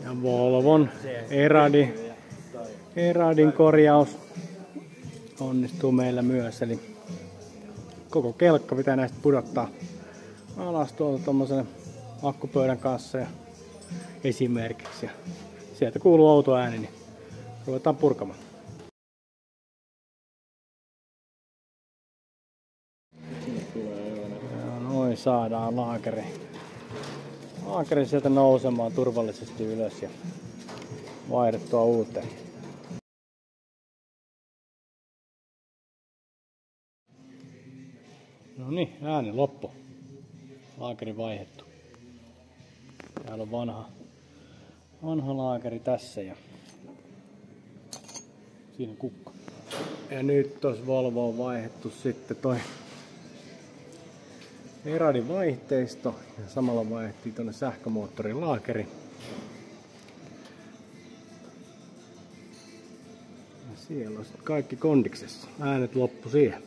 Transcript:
Ja Volvon Eradin korjaus onnistuu meillä myös. Eli koko kelkka pitää näistä pudottaa alas tuolta tommosen akkupöydän kanssa ja esimerkiksi. Ja sieltä kuuluu outo ääni, niin ruvetaan purkamaan. Ja noin saadaan laakeri sieltä nousemaan turvallisesti ylös ja vaihdettua uuteen. No niin, ääni loppu. Laakeri vaihdettu. Täällä on vanha laakeri tässä ja siinä kukka. Ja nyt tuossa Volvo on vaihdettu sitten toi Eradin vaihteisto ja samalla vaihdettiin tonne sähkömoottorin laakeri. Ja siellä on sitten kaikki kondiksessa. Äänet loppu siihen.